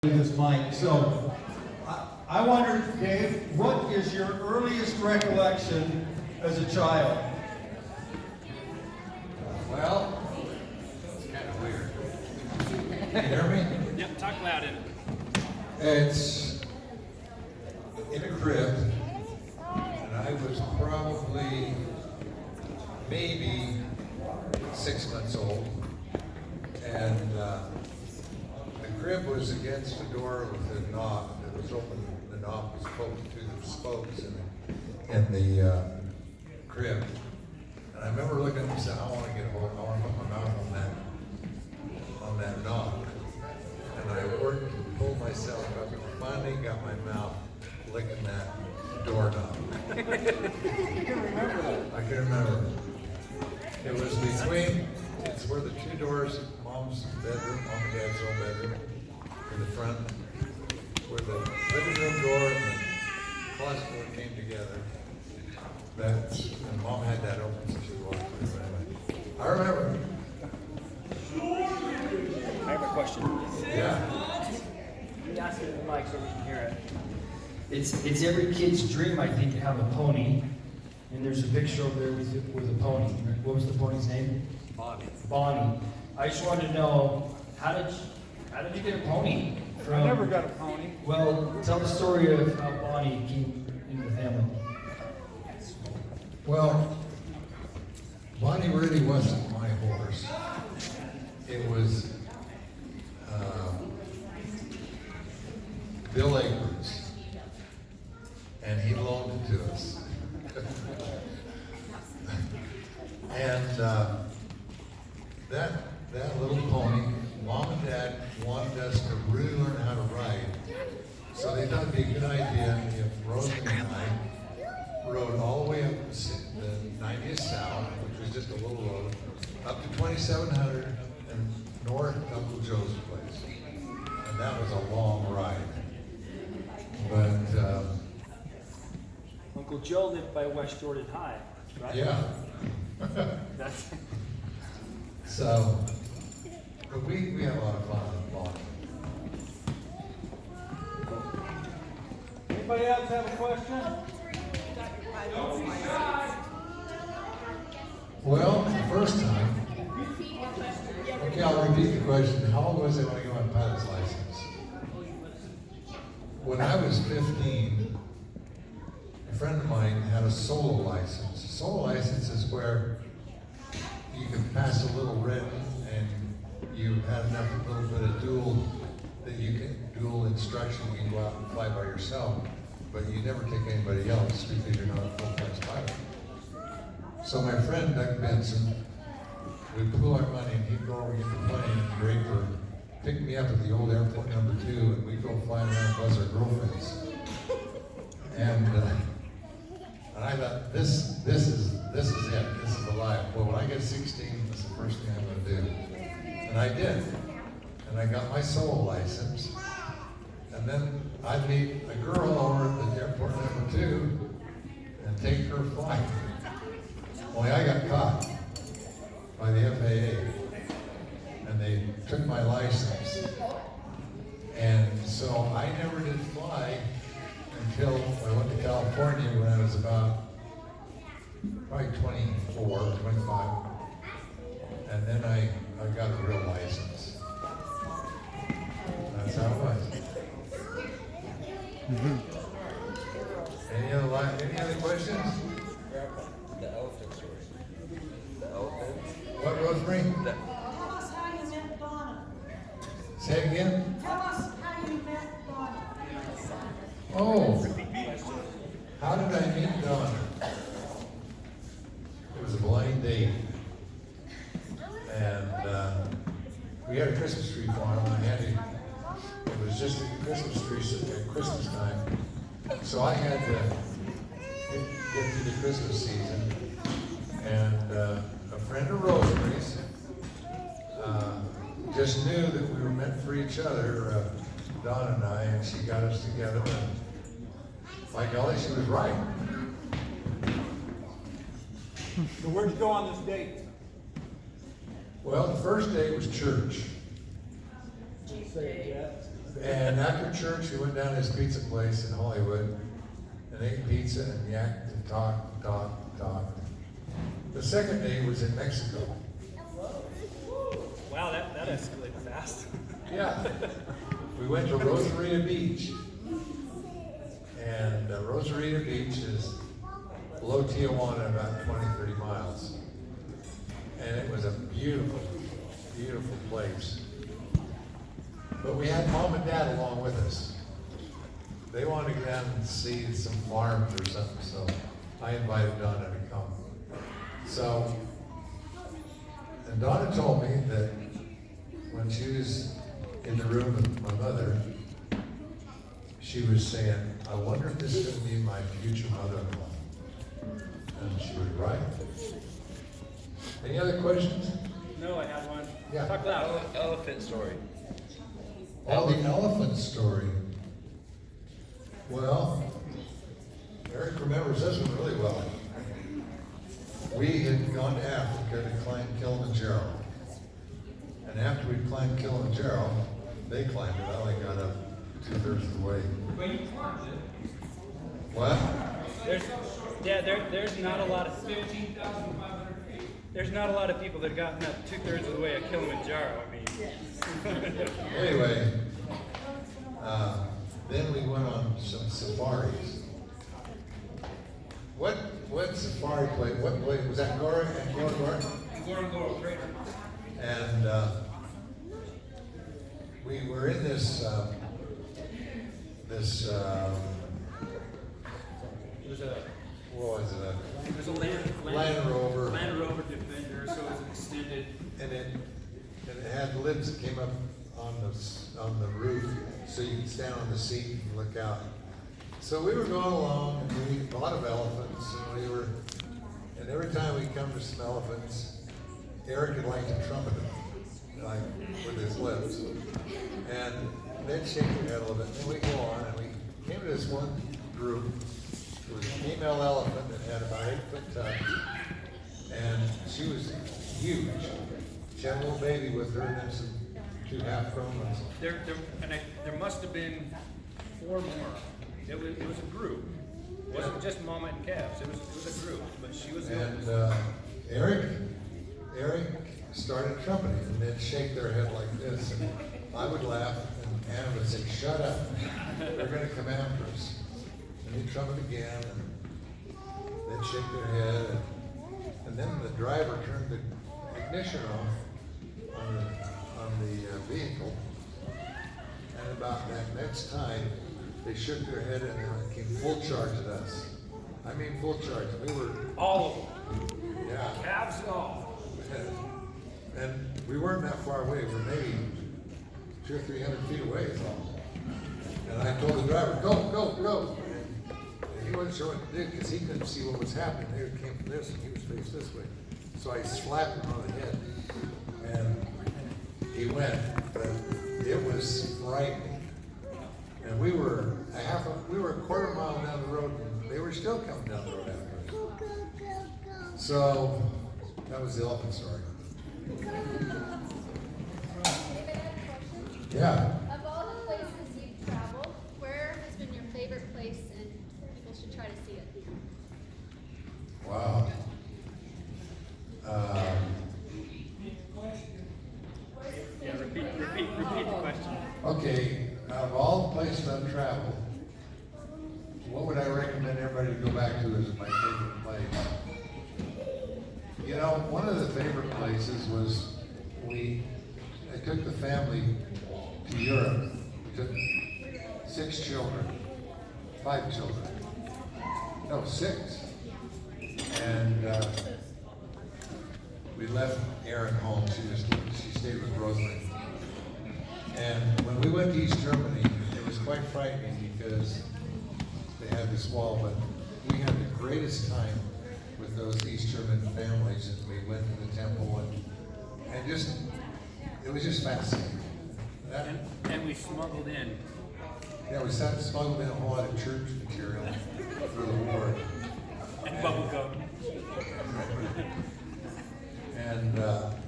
This mic. So I wonder, Dave, what is your earliest recollection as a child? Well, it's kind of weird. Can you hear me? Yep, talk loud in. It's in a crib, and I was probably maybe 6 months old, and the crib was against the door with a knob. It was open. The knob was poked through the spokes in the crib. And I remember looking and saying, I want to get a hold. I want to put my mouth on that knob. And I worked and pulled myself up, and finally got my mouth licking that doorknob. You can remember that. I can remember. It was between. It's where the two doors, mom's bedroom, mom and dad's old bedroom, in the front, where the living room door and the closet door came together. And mom had that open so she walked through. Anyway, I remember. I have a question. Yeah. Can you ask it in the mic so we can hear it? It's every kid's dream, I think, to have a pony. And there's a picture over there with a pony. What was the pony's name? Bonnie. Bonnie. I just wanted to know, how did you get a pony? I never got a pony. Well, tell the story of how Bonnie came into the family. Well, Bonnie really wasn't my horse. It was Bill Edwards, and he loaned it to us. And that little pony, mom and dad wanted us to really learn how to ride. So they thought it'd be a good idea if Rosie and I rode all the way up the 90th South, which was just a little road, up to 2700 and north to Uncle Joe's place. And that was a long ride. But Uncle Joe lived by West Jordan High, right? yeah. That's So, but we had a lot of fun with Bonnie. Anybody else have a question? Well, the first time, okay, I'll repeat the question. How old was I when I got my pilot's license? When I was 15, a friend of mine had a solo license. A solo license is where you can pass a little written and you have enough, a little bit of dual instruction, you can go out and fly by yourself, but you never take anybody else because you're not a full-fledged pilot. So my friend Doug Benson, we'd pool our money and he'd go over, get the plane in Draper, pick me up at the old airport number 2, and we'd go flying around buzz our girlfriends. And I thought, this is it. This is the life. Well, when I get 16, that's the first thing I'm going to do. And I did. And I got my solo license. And then I'd meet a girl over at the airport number 2 and take her flight. Only I got caught by the FAA. And they took my license. And so I never did fly until I went to California when I was about probably 24, 25. And then I got a real license. That's how it was. Any other questions? The elephant story. The elephant. What, Rosemary? Tell us how you met Donna. Say it again? Tell us how you met Donna. Oh. How did I meet Donna? It was a blind date. And we had a Christmas tree farm. It was just a Christmas tree at Christmas time. So I had to get through the Christmas season. And a friend of Rosemary's just knew that we were meant for each other, Don and I, and she got us together. And by golly, she was right. So where'd you go on this date? Well, the first day was church. Say it, Jeff. And after church, we went down to this pizza place in Hollywood and ate pizza and yacked and talked. The second day was in Mexico. Wow, that escalated fast. Yeah. We went to Rosarita Beach. And Rosarita Beach is below Tijuana, about 20, 30 miles. And it was a beautiful, beautiful place. But we had mom and dad along with us. They wanted to go down and see some farms or something, so I invited Donna to come. So, and Donna told me that when she was in the room with my mother, she was saying, I wonder if this is going to be my future mother-in-law. And she was right. Any other questions? No, I had one. Yeah. Talk loud. Elephant story. Oh, the elephant story. Well, Eric remembers this one really well. We had gone to Africa to climb Kilimanjaro. And after we climbed Kilimanjaro, they climbed it. I only got up 2/3 of the way. But you climbed it. What? There's not a lot of 15,500 feet. There's not a lot of people that have gotten up 2/3 of the way at Kilimanjaro. I mean, Anyway, then we went on some safaris. What safari place? What place was that? Ngorongoro? Ngorongoro crater. And we were in this what was it? It was a Land Rover. Land Rover Defender, so it was an extended. And it had lids that came up on the roof, so you could stand on the seat and look out. So we were going along, and we a lot of elephants, and every time we come to some elephants, Eric would like to trumpet them, like with his lips, and they'd shake their head a little bit. Then we go on, and we came to this one group. It was a female elephant that had about 8 foot tons, and she was huge. She had a little baby with her, and then some 2 half-grown ones. There must have been 4 more. It was a group. It wasn't just mama and calves. It was a group, but she was. And Eric started trumpeting, and they'd shake their head like this, and I would laugh, and Anna would say, "Shut up! They're going to come after us." And he'd trumpet again, and they'd shake their head, and then the driver turned the ignition off on the vehicle, and about that next time, they shook their head and they came full charge at us. I mean, full charge. We were All of them. yeah. Calves and all. And we weren't that far away. We were maybe 200 or 300 feet away is all. And I told the driver, go. And he wasn't sure what to do because he couldn't see what was happening. They came from this and he was faced this way. So I slapped him on the head. And he went. But it was frightening. And we were a quarter mile down the road and they were still coming down the road after us. So that was the elephant story. Yeah. Of all the places you've traveled, where has been your favorite place and people should try to see it? Wow. Yeah, repeat the question. Okay, out of all the places I've traveled, what would I recommend everybody to go back to as my favorite place? You know, one of the favorite places was I took the family to Europe. We took 6 children, 5 children. No, 6. And we left Erin home. She stayed with Rosalind. And when we went to East Germany, it was quite frightening because they had this wall, but we had the greatest time with those East German families, and we went to the temple, and just, it was just fascinating. And we smuggled in. Yeah, we smuggled in a whole lot of church material for the war. And bubble gum. And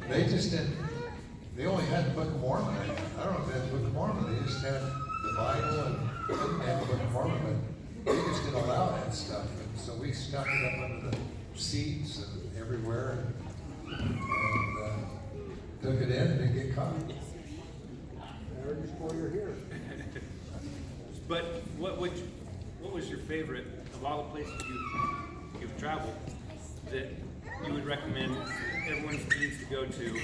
they just didn't, they only had the Book of Mormon. I don't know if they had the Book of Mormon, they just had the Bible and the Book of Mormon, but they just didn't allow that stuff. And so we stuck it up under the seats and everywhere and took it in and didn't get caught. But what was your favorite of all the places you've traveled that you would recommend everyone needs to go to